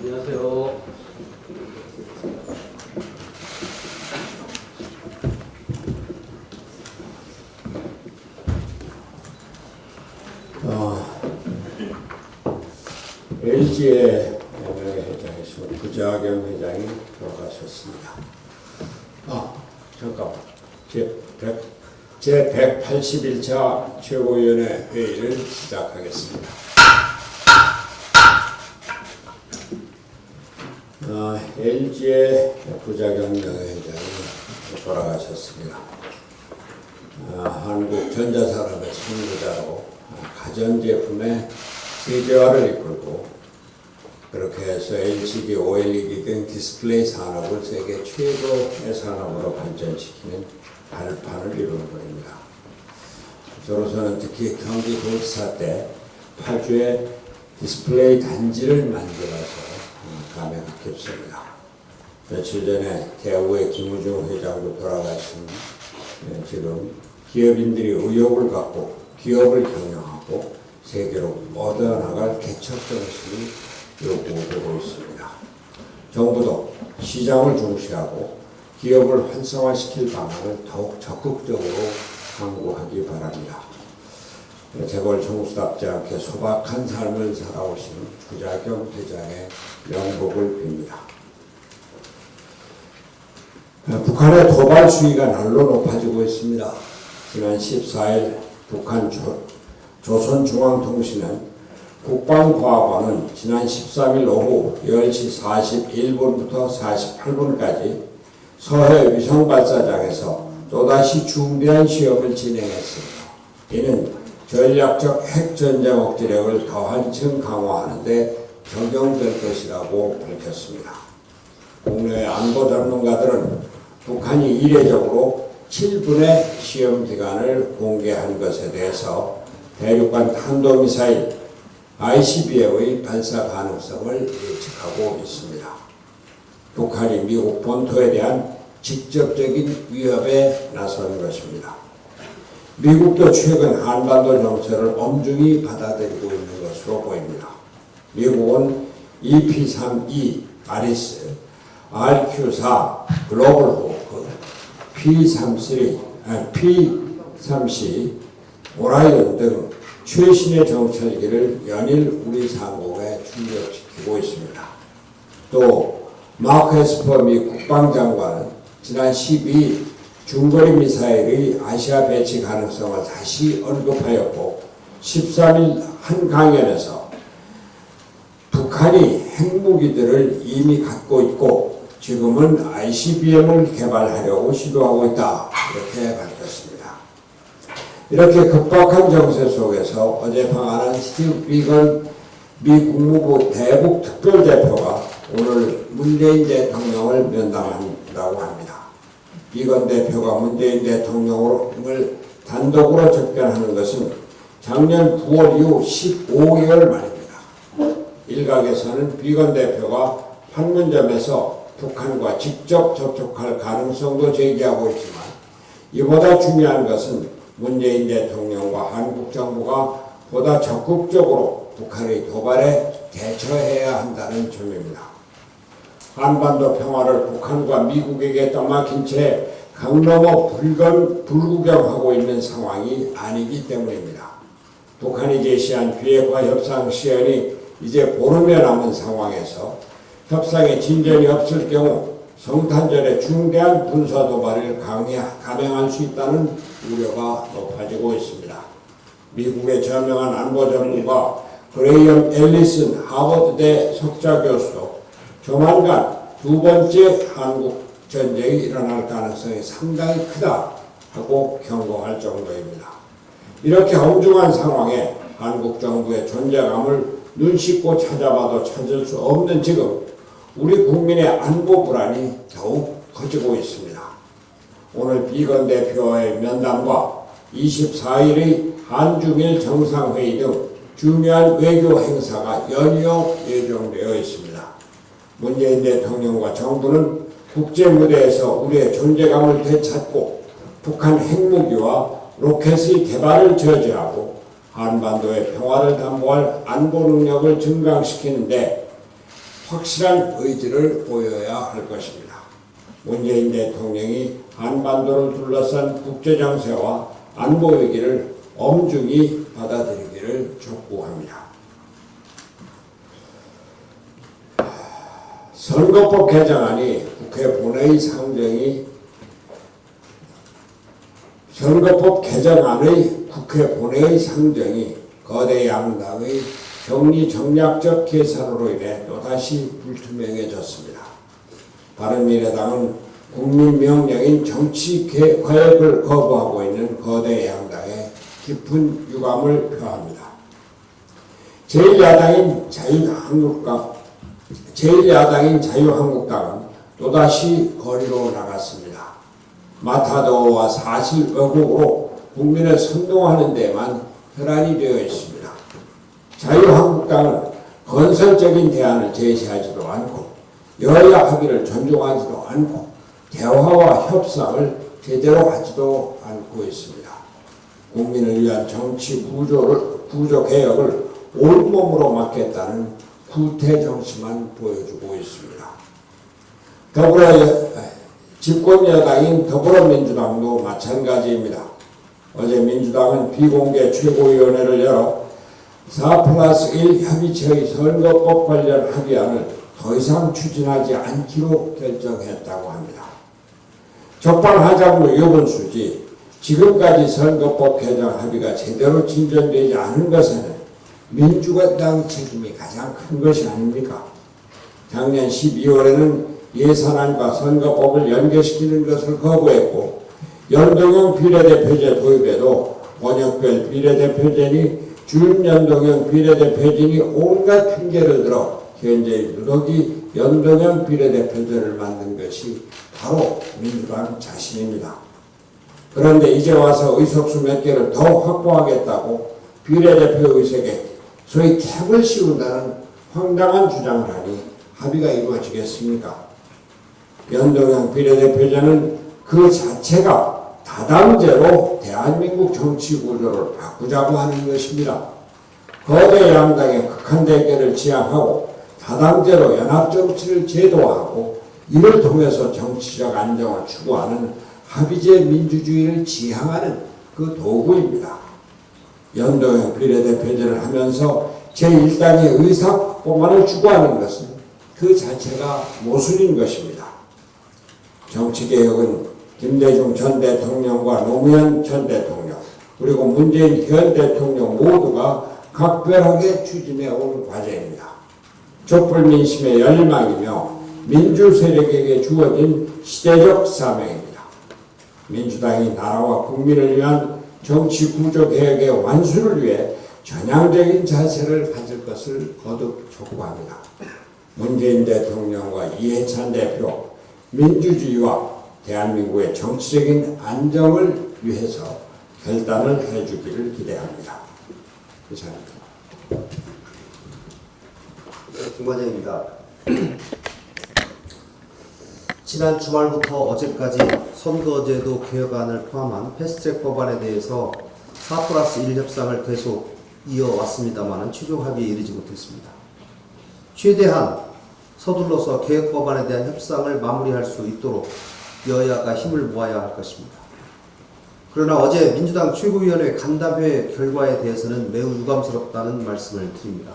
안녕하세요. LG의 회장이시고 부자경 회장이 돌아가셨습니다. 잠깐만. 제 181차 최고위원회 회의를 시작하겠습니다. LG의 부자경 회장이 돌아가셨습니다. 한국 전자산업의 선구자로 가전제품의 세계화를 이끌고 그렇게 해서 LCD, OLED 등 디스플레이 산업을 세계 최고의 산업으로 발전시키는 발판을 이루는 것입니다. 저로서는 특히 경기도지사 때 8주의 디스플레이 단지를 만들어서 감회가 깊습니다. 며칠 전에 대우의 김우중 회장도 돌아가신 지금 기업인들이 의욕을 갖고 기업을 경영하고 세계로 뻗어나갈 개척 정신이 요구되고 있습니다. 정부도 시장을 중시하고 기업을 활성화시킬 방안을 더욱 적극적으로 강구하기 바랍니다. 재벌 총수답지 않게 소박한 삶을 살아오신 부자경 회장의 명복을 빕니다. 북한의 도발 수위가 날로 높아지고 있습니다. 지난 14일 북한 조선중앙통신은 국방과학원은 지난 13일 오후 10시 41분부터 48분까지 서해 위성발사장에서 또다시 중대한 시험을 진행했습니다. 이는 전략적 핵전쟁 억지력을 더 한층 강화하는 데 적용될 것이라고 밝혔습니다. 국내 안보 전문가들은 북한이 이례적으로 7분의 시험 기간을 공개한 것에 대해서 대륙간 탄도미사일 ICBM의 발사 가능성을 예측하고 있습니다. 북한이 미국 본토에 대한 직접적인 위협에 나선 것입니다. 미국도 최근 한반도 정세를 엄중히 받아들이고 있는 것으로 보입니다. 미국은 EP-3E 아리스, RQ-4 글로벌 호크, P-3C 오라이언 등 최신의 정찰기를 연일 우리 상공에 출격시키고 있습니다. 또 마크 에스퍼 미 국방장관은 지난 12일 중거리 미사일의 아시아 배치 가능성을 다시 언급하였고 13일 한 강연에서 북한이 핵무기들을 이미 갖고 있고 지금은 ICBM을 개발하려고 시도하고 있다 이렇게 밝혔습니다. 이렇게 급박한 정세 속에서 어제 방한한 스티브 비건 미 국무부 대북 특별대표가 오늘 문재인 대통령을 면담한다고 합니다. 비건 대표가 문재인 대통령을 단독으로 접견하는 것은 작년 9월 이후 15개월 만입니다. 일각에서는 비건 대표가 판문점에서 북한과 직접 접촉할 가능성도 제기하고 있지만 이보다 중요한 것은 문재인 대통령과 한국 정부가 보다 적극적으로 북한의 도발에 대처해야 한다는 점입니다. 한반도 평화를 북한과 미국에게 떠맡긴 채 강넘어 불구경하고 있는 상황이 아니기 때문입니다. 북한이 제시한 비핵화 협상 시한이 이제 보름여 남은 상황에서 협상에 진전이 없을 경우 성탄절에 중대한 군사 도발을 감행할 수 있다는 우려가 높아지고 있습니다. 미국의 저명한 안보 전문가 그레이엄 앨리슨 하버드대 석좌 교수도 조만간 두 번째 한국 전쟁이 일어날 가능성이 상당히 크다 하고 경고할 정도입니다. 이렇게 엄중한 상황에 한국 정부의 존재감을 눈 씻고 찾아봐도 찾을 수 없는 지금 우리 국민의 안보 불안이 더욱 커지고 있습니다. 오늘 비건 대표의 면담과 24일의 한중일 정상회의 등 중요한 외교 행사가 연이어 예정되어 있습니다. 문재인 대통령과 정부는 국제 무대에서 우리의 존재감을 되찾고 북한 핵무기와 로켓의 개발을 저지하고 한반도의 평화를 담보할 안보 능력을 증강시키는데 확실한 의지를 보여야 할 것입니다. 문재인 대통령이 한반도를 둘러싼 국제정세와 안보 위기를 엄중히 받아들이기를 촉구합니다. 선거법 개정안이 국회 본회의 상정이 선거법 개정안의 국회 본회의 상정이 거대 양당의 정리정략적 계산으로 인해 또다시 불투명해졌습니다. 바른미래당은 국민 명령인 정치 개혁을 거부하고 있는 거대 양당에 깊은 유감을 표합니다. 제1야당인 자유한국당은 또다시 거리로 나갔습니다. 마타도어와 사실 왜곡으로 국민을 선동하는 데만 혈안이 되어 있습니다. 자유한국당은 건설적인 대안을 제시하지도 않고 여야 합의를 존중하지도 않고 대화와 협상을 제대로 하지도 않고 있습니다. 국민을 위한 정치 구조 개혁을 온몸으로 맡겠다는 구태 정치만 보여주고 있습니다. 집권 여당인 더불어민주당도 마찬가지입니다. 어제 민주당은 비공개 최고위원회를 열어 4+1 협의체의 선거법 관련 합의안을 더 이상 추진하지 않기로 결정했다고 합니다. 적반하장으로 유분수지 지금까지 선거법 개정 합의가 제대로 진전되지 않은 것에는 민주당 책임이 가장 큰 것이 아닙니까? 작년 12월에는 예산안과 선거법을 연계시키는 것을 거부했고 연동형 비례대표제 도입에도 원역별 비례대표제니 준연동형 비례대표제니 온갖 핑계를 들어 현재 유독이 연동형 비례대표제를 만든 것이 바로 민주당 자신입니다. 그런데 이제 와서 의석수 몇 개를 더 확보하겠다고 비례대표 의석에 소위 캡을 씌운다는 황당한 주장을 하니 합의가 이루어지겠습니까? 연동형 비례대표제는 그 자체가 다당제로 대한민국 정치 구조를 바꾸자고 하는 것입니다. 거대 양당의 극한 대결을 지향하고 다당제로 연합정치를 제도화하고 이를 통해서 정치적 안정을 추구하는 합의제 민주주의를 지향하는 그 도구입니다. 연동형 비례대표제를 하면서 제1당의 의사확보만을 추구하는 것은 그 자체가 모순인 것입니다. 정치개혁은 김대중 전 대통령과 노무현 전 대통령 그리고 문재인 현 대통령 모두가 각별하게 추진해 온 과제입니다. 촛불 민심의 열망이며 민주 세력에게 주어진 시대적 사명입니다. 민주당이 나라와 국민을 위한 정치 구조 개혁의 완수를 위해 전향적인 자세를 가질 것을 거듭 촉구합니다. 문재인 대통령과 이해찬 대표, 민주주의와 대한민국의 정치적인 안정을 위해서 결단을 해주기를 기대합니다. 이상입니다. 김관장입니다. 지난 주말부터 어제까지 선거제도 개혁안을 포함한 패스트트랙 법안에 대해서 4+1 협상을 계속 이어왔습니다만 최종 합의에 이르지 못했습니다. 최대한 서둘러서 개혁 법안에 대한 협상을 마무리할 수 있도록 여야가 힘을 모아야 할 것입니다. 그러나 어제 민주당 최고위원회 간담회 결과에 대해서는 매우 유감스럽다는 말씀을 드립니다.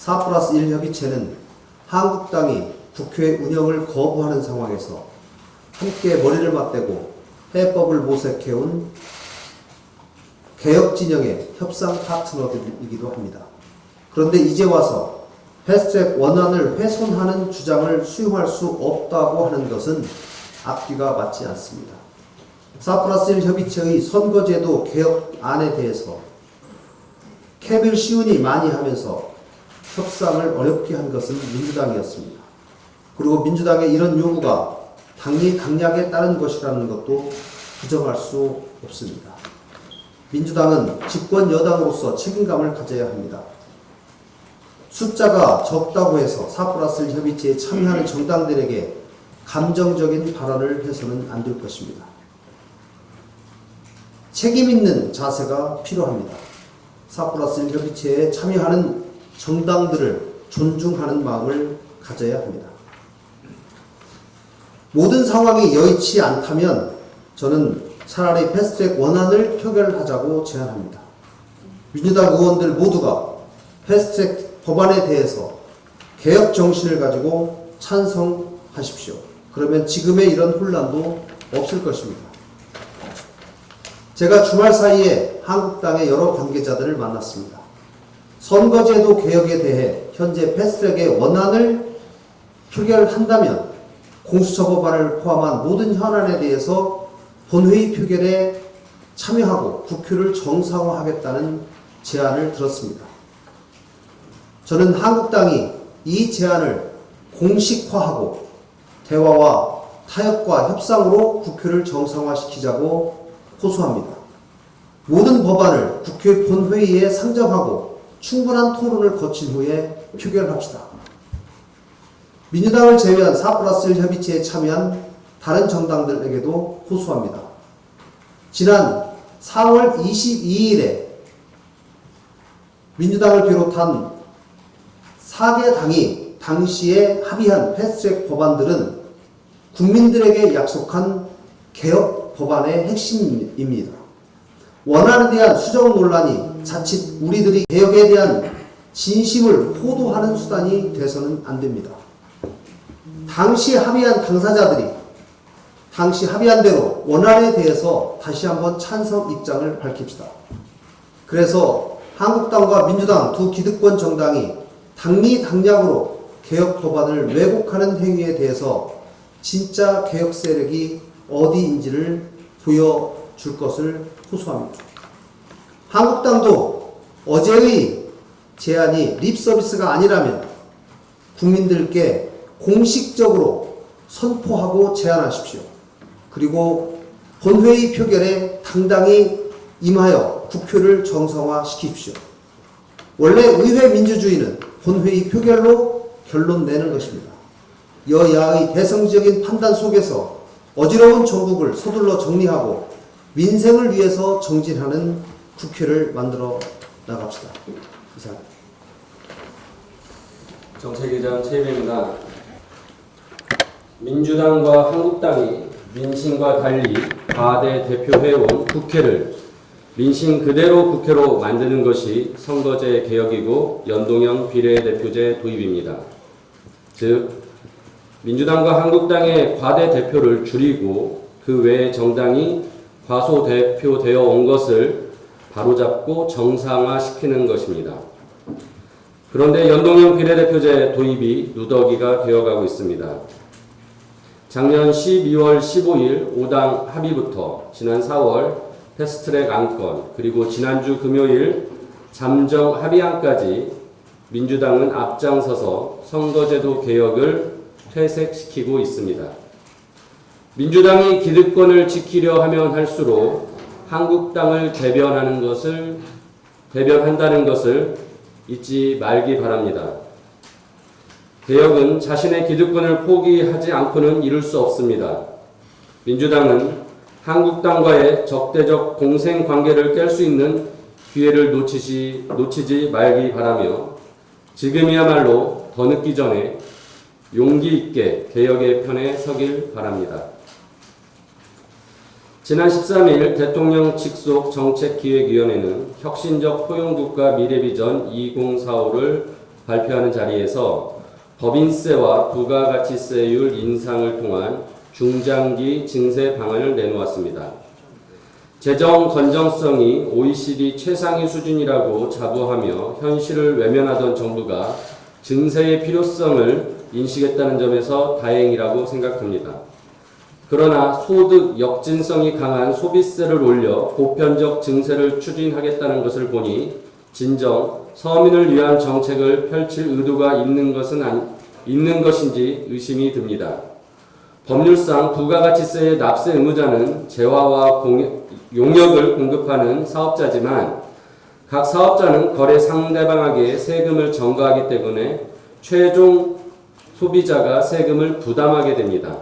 4+1 협의체는 한국당이 국회 운영을 거부하는 상황에서 함께 머리를 맞대고 해법을 모색해온 개혁 진영의 협상 파트너들이기도 합니다. 그런데 이제 와서 패스트트랙 원안을 훼손하는 주장을 수용할 수 없다고 하는 것은 앞뒤가 맞지 않습니다. 4+1 협의체의 선거제도 개혁안에 대해서 캡을 씌우니 많이 하면서 협상을 어렵게 한 것은 민주당이었습니다. 그리고 민주당의 이런 요구가 당리 강약에 따른 것이라는 것도 부정할 수 없습니다. 민주당은 집권 여당으로서 책임감을 가져야 합니다. 숫자가 적다고 해서 4+1 협의체에 참여하는 정당들에게 감정적인 발언을 해서는 안 될 것입니다. 책임 있는 자세가 필요합니다. 4+1 협의체에 참여하는 정당들을 존중하는 마음을 가져야 합니다. 모든 상황이 여의치 않다면 저는 차라리 패스트트랙 원안을 표결하자고 제안합니다. 민주당 의원들 모두가 패스트트랙 법안에 대해서 개혁 정신을 가지고 찬성하십시오. 그러면 지금의 이런 혼란도 없을 것입니다. 제가 주말 사이에 한국당의 여러 관계자들을 만났습니다. 선거제도 개혁에 대해 현재 패스트트랙의 원안을 표결한다면 공수처 법안을 포함한 모든 현안에 대해서 본회의 표결에 참여하고 국회를 정상화하겠다는 제안을 들었습니다. 저는 한국당이 이 제안을 공식화하고 대화와 타협과 협상으로 국회를 정상화시키자고 호소합니다. 모든 법안을 국회 본회의에 상정하고 충분한 토론을 거친 후에 표결합시다. 민주당을 제외한 4+1 협의체에 참여한 다른 정당들에게도 호소합니다. 지난 4월 22일에 민주당을 비롯한 4개 당이 당시에 합의한 패스트트랙 법안들은 국민들에게 약속한 개혁 법안의 핵심입니다. 원안에 대한 수정 논란이 자칫 우리들이 개혁에 대한 진심을 호도하는 수단이 돼서는 안 됩니다. 당시 합의한 당사자들이 당시 합의한 대로 원안에 대해서 다시 한번 찬성 입장을 밝힙시다. 그래서 한국당과 민주당 두 기득권 정당이 당리당략으로 개혁 법안을 왜곡하는 행위에 대해서 진짜 개혁 세력이 어디인지를 보여줄 것을 호소합니다. 한국당도 어제의 제안이 립서비스가 아니라면 국민들께 공식적으로 선포하고 제안하십시오. 그리고 본회의 표결에 당당히 임하여 국회를 정상화시키십시오. 원래 의회 민주주의는 본회의 표결로 결론 내는 것입니다. 여야의 대성적인 판단 속에서 어지러운 정국을 서둘러 정리하고 민생을 위해서 정진하는 국회를 만들어 나갑시다. 이상. 정책위장 최희배입니다. 민주당과 한국당이 민심과 달리 과대 대표해온 국회를 민심 그대로 국회로 만드는 것이 선거제 개혁이고 연동형 비례대표제 도입입니다. 즉, 민주당과 한국당의 과대 대표를 줄이고 그 외의 정당이 과소대표되어 온 것을 바로잡고 정상화시키는 것입니다. 그런데 연동형 비례대표제 도입이 누더기가 되어가고 있습니다. 작년 12월 15일 5당 합의부터 지난 4월 패스트트랙 안건 그리고 지난주 금요일 잠정 합의안까지 민주당은 앞장서서 선거제도 개혁을 퇴색시키고 있습니다. 민주당이 기득권을 지키려 하면 할수록 한국당을 대변한다는 것을 잊지 말기 바랍니다. 개혁은 자신의 기득권을 포기하지 않고는 이룰 수 없습니다. 민주당은 한국당과의 적대적 공생 관계를 깰 수 있는 기회를 놓치지 말기 바라며 지금이야말로 더 늦기 전에 용기 있게 개혁의 편에 서길 바랍니다. 지난 13일 대통령 직속 정책기획위원회는 혁신적 포용국가 미래비전 2045를 발표하는 자리에서 법인세와 부가가치세율 인상을 통한 중장기 증세 방안을 내놓았습니다. 재정 건전성이 OECD 최상위 수준이라고 자부하며 현실을 외면하던 정부가 증세의 필요성을 인식했다는 점에서 다행이라고 생각합니다. 그러나 소득 역진성이 강한 소비세를 올려 보편적 증세를 추진하겠다는 것을 보니 진정 서민을 위한 정책을 펼칠 의도가 있는 것인지 의심이 듭니다. 법률상 부가가치세의 납세 의무자는 재화와 용역을 공급하는 사업자지만 각 사업자는 거래 상대방에게 세금을 전가하기 때문에 최종 소비자가 세금을 부담하게 됩니다.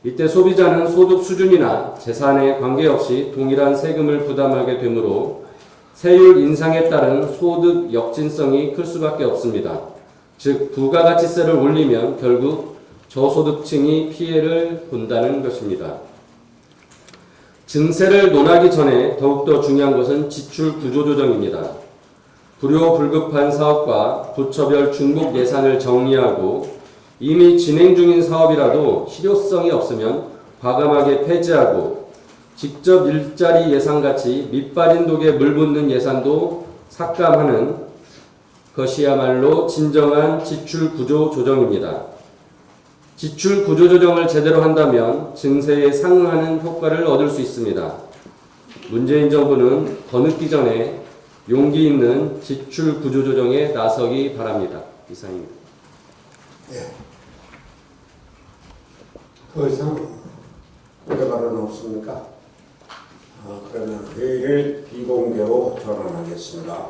이때 소비자는 소득 수준이나 재산에 관계없이 동일한 세금을 부담하게 되므로 세율 인상에 따른 소득 역진성이 클 수밖에 없습니다. 즉 부가가치세를 올리면 결국 저소득층이 피해를 본다는 것입니다. 증세를 논하기 전에 더욱더 중요한 것은 지출 구조 조정입니다. 불효불급한 사업과 부처별 중복 예산을 정리하고 이미 진행 중인 사업이라도 실효성이 없으면 과감하게 폐지하고 직접 일자리 예산같이 밑빠진 독에 물 붓는 예산도 삭감하는 것이야말로 진정한 지출 구조 조정입니다. 지출 구조 조정을 제대로 한다면 증세에 상응하는 효과를 얻을 수 있습니다. 문재인 정부는 더 늦기 전에 용기 있는 지출 구조 조정에 나서기 바랍니다. 이상입니다. 더 이상 고려 발언 없습니까? 그러면 회의를 비공개로 전환하겠습니다.